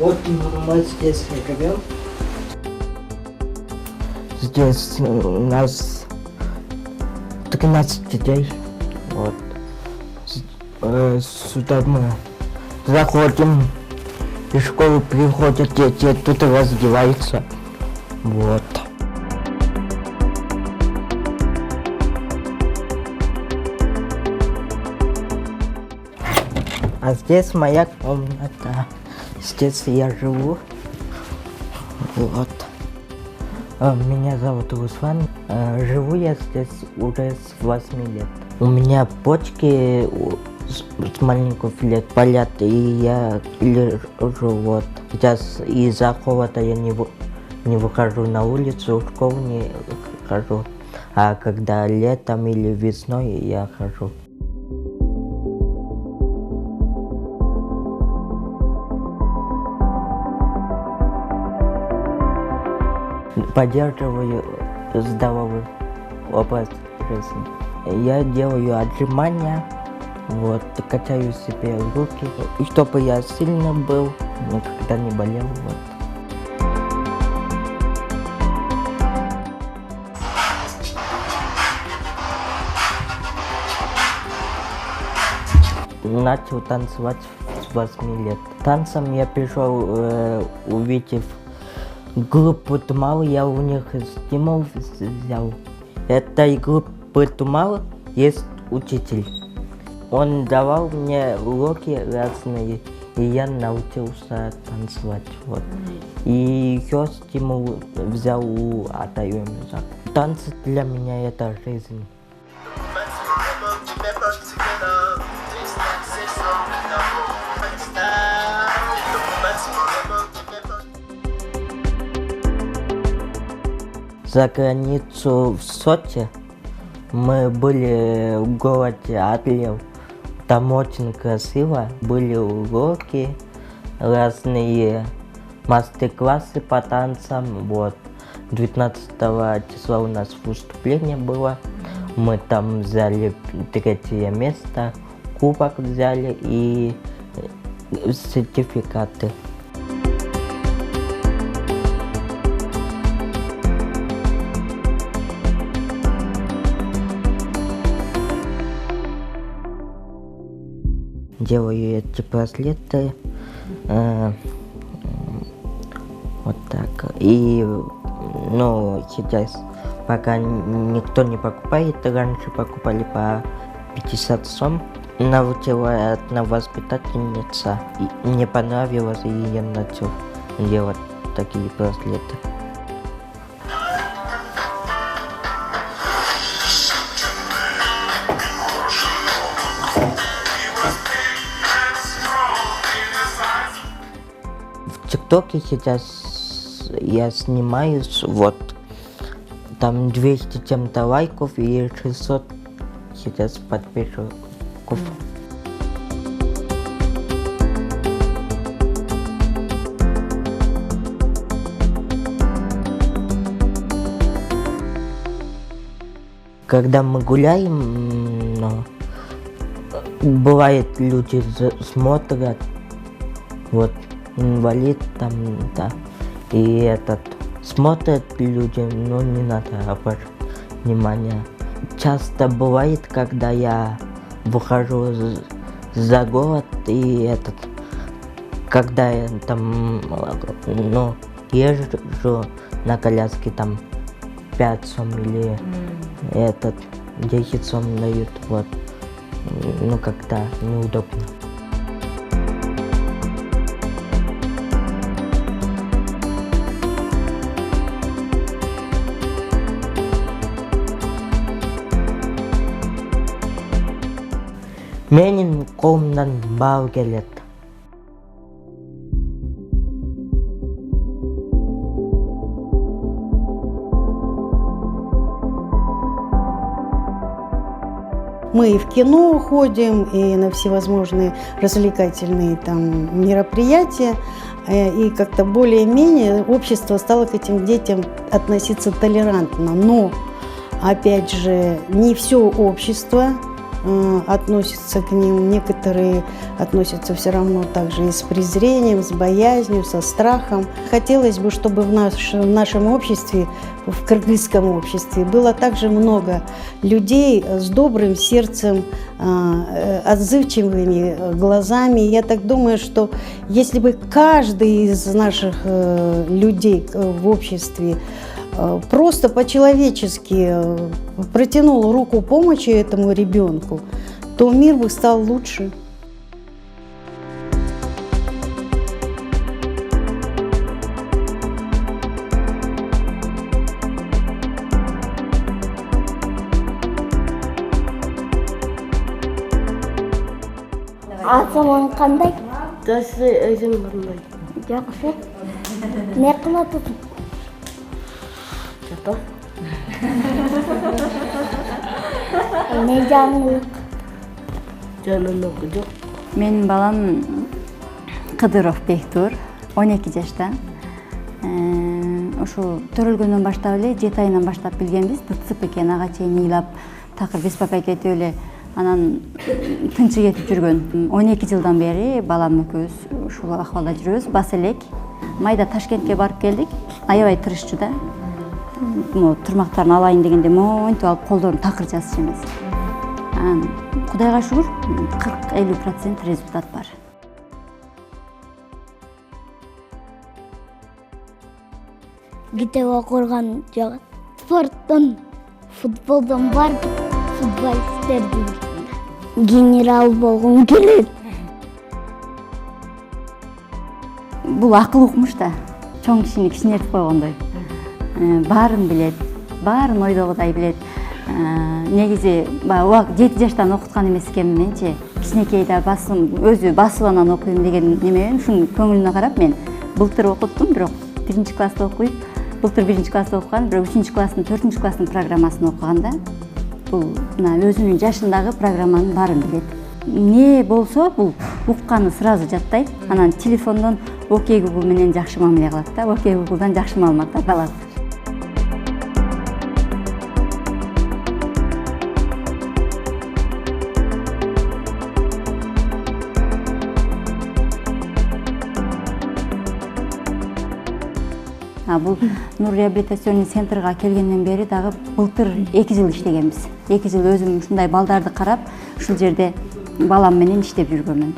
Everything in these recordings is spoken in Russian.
Вот мы здесь живем. Здесь у нас 13 детей. Вот. Сюда мы заходим, из школы приходят дети, тут раздеваются. Вот. А здесь моя комната. Здесь я живу. Вот. Меня зовут Руслан. Живу я здесь уже с 8 лет. У меня почки с маленьких лет болят, и я лежу. Вот. Сейчас из-за холода я не выхожу на улицу, в школу не хожу. А когда летом или весной я хожу. Поддерживаю здоровый образ жизни. Я делаю отжимания, вот, качаю себе руки, и чтобы я сильно был, никогда не болел. Вот. Начал танцевать с 8 лет. Танцем я пришел, увидев группу Тумал, я у них стимул взял. Этой группы Тумал есть учитель. Он давал мне уроки разные, и я научился танцевать. Вот. И еще стимул взял у Атаюмиза. Танцы для меня это жизнь. За границу в Сочи мы были в городе Орлов. Там очень красиво. Были уроки, разные мастер-классы по танцам. Вот. 19 числа у нас выступление было. Мы там взяли 3 место, кубок взяли и сертификаты. Делаю эти браслеты, вот так. И, сейчас пока никто не покупает, раньше покупали по 50 сом. Научила одна воспитательница, и мне понравилось, и я начал делать такие браслеты. В ТикТоке сейчас я снимаюсь, вот, там 200 чем-то лайков и 600 сейчас подписчиков. Когда мы гуляем, бывает люди смотрят, вот, инвалид там, да, и смотрят люди, но не надо обращать внимание. Часто бывает, когда я выхожу за город, и когда я там, езжу на коляске, там 5 сом или 10 сом дают, вот, как-то неудобно. Менин колумнан бал келет. Мы и в кино ходим, и на всевозможные развлекательные там мероприятия, и как-то более-менее общество стало к этим детям относиться толерантно. Но, опять же, не все общество относятся к ним, некоторые относятся все равно также и с презрением, с боязнью, со страхом. Хотелось бы, чтобы в нашем обществе, в кыргызском обществе, было также много людей с добрым сердцем, отзывчивыми глазами. Я так думаю, что если бы каждый из наших людей в обществе просто по-человечески протянул руку помощи этому ребенку, то мир бы стал лучше. Атаман кандай? Жасы өзүм бармайт. Жакшы. Не кылат атам? Жатам. Не жаңылык? Жаңылык жок. Менин балам Кыдыров Бектур, 12 жашта. Ошо төрөлгөндөн баштап эле 7 айынан баштап билгенбиз. ДЦП экен, ага чейин ыйлап, такыр беспокоить этип эле анан тынчы кетип жүргөн. 12 жылдан бери балам экөөбүз ушул акыбалда жүрөбүз. Бас элек майда Ташкентке барып келдик. Аябай тырышчу да. Тырмактарын алайын дегенде монтип алып колдорун такыр жазчу эмес. Кудайга шүгүр 40-50% результат бар. Китеп окурган жок. Спорттон, футболдон бар футболисттердин генерал болгум келет. Бул акыл укмуш да. Чоң кишини кичинертип койгондой. Баарын билет, баарын ойдогудай билет. Негизи 7 жаштан окуткан эмес экенмин менчи. Кичинекейде өзү басып анан окуйм деген неме, ушунун көңүлүнө карап мен былтыр окуттум, бирок 1 класста окуйт. Былтыр 1 класста окуган, бирок 3 класстын, 4 класстын программасын окуганда бул өзүнүн жашындагы программанын баарын билет. Не болсо бул укканы сразу жаттайт. Анан телефондон Окей Google менен жакшы мамиле кылат да, Окей Google'дан жакшы маалыматтар алат. Бул Нур реабилитационный центрга келгенден бери дагы былтыр 2 жыл иштегенбиз. 2 жыл өзүм ушундай балдарды карап, ушул жерде балам менен иштеп жүргөнмүн.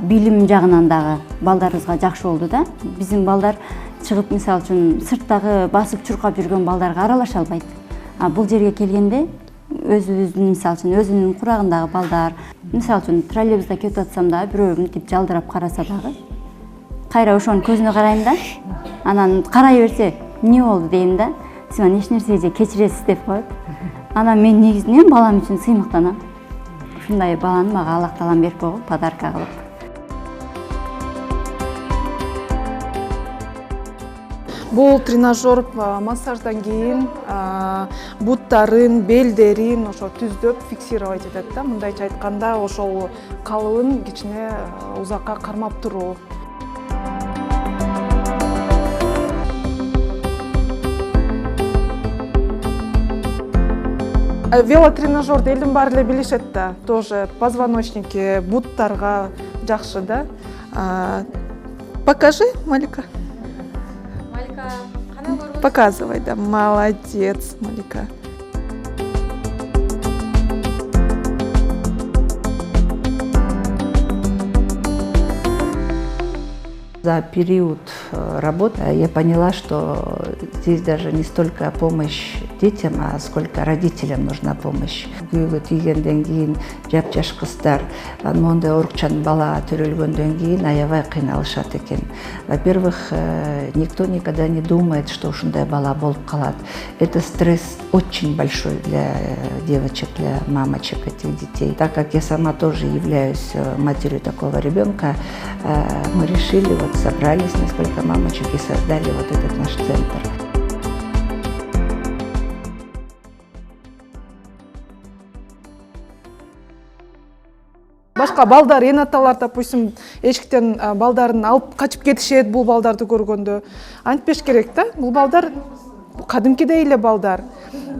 Билим жагынан дагы балдарыбызга жакшы болду да. Биздин балдар чыгып, мисалы үчүн, сырттагы басып чуркап жүргөн балдарга аралаша албайт. Бул жерге келгенде өзүбүздүн, мисалы үчүн, өзүнүн курагындагы балдар, мисалы үчүн, троллейбуста кетип атсам да, бирөө мынтип жалдырап караса дагы, кайра ошонун көзүнө карайм да, анан карай берсе, эмне болду дейм да, сиз эч нерсе же кечиресиз деп коет. Анан мен негизинен балам үчүн сыймыктанам. Ушундай баланы мага Аллах таалам берип койгон, подарка кылып. Бул тренажер массаждан кийин буттарын, белдерин ошо түздөп фиксировать этет да. Мындайча айтканда, ошол калыбын кичине узакка кармап туруу. Велотренажерди элдин баары эле билишет да, тоже позвоночники, буттарга жакшы да. Покажи, Малика. Малика, кандай көрүнөт? Показывай, да, молодец, Малика. За период работы я поняла, что здесь даже не столько помощь детям, а сколько родителям нужна помощь. Күйөөгө тийгенден кийин жап-жаш кыздар мондай оорукчан бала төрөлгөндөн кийин аябай кыйналышат экен. Во-первых, никто никогда не думает, что ушундай бала болуп калат. Это стресс очень большой для девочек, для мамочек этих детей. Так как я сама тоже являюсь матерью такого ребенка, мы решили, собрались несколько мамочек и создали вот этот наш центр. Башка балдар, энаталар, допустим, эшиктен балдарын алып качып кетишет бул балдарды көргөндө. Антпеш керек да, бул балдар кадимкидей эле балдар.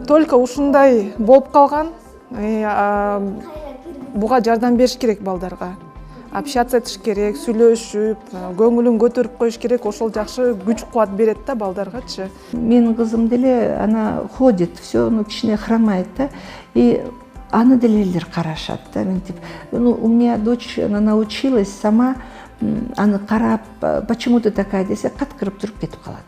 Только ушундай болуп калган, буга жардам бериш керек балдарга. Общаться этиш керек, сүйлөшүп, көңүлүн көтөрүп коюш керек. Ошол жакшы күч кубат берет да балдаргачы. Менин кызым деле она ходит, все, ну кичине хромает, да, и аны деле элдер карашат, да, мынтип. Ну, у меня дочь, она научилась сама аны карап, почему ты такая десе, каткырып туруп кетип калат.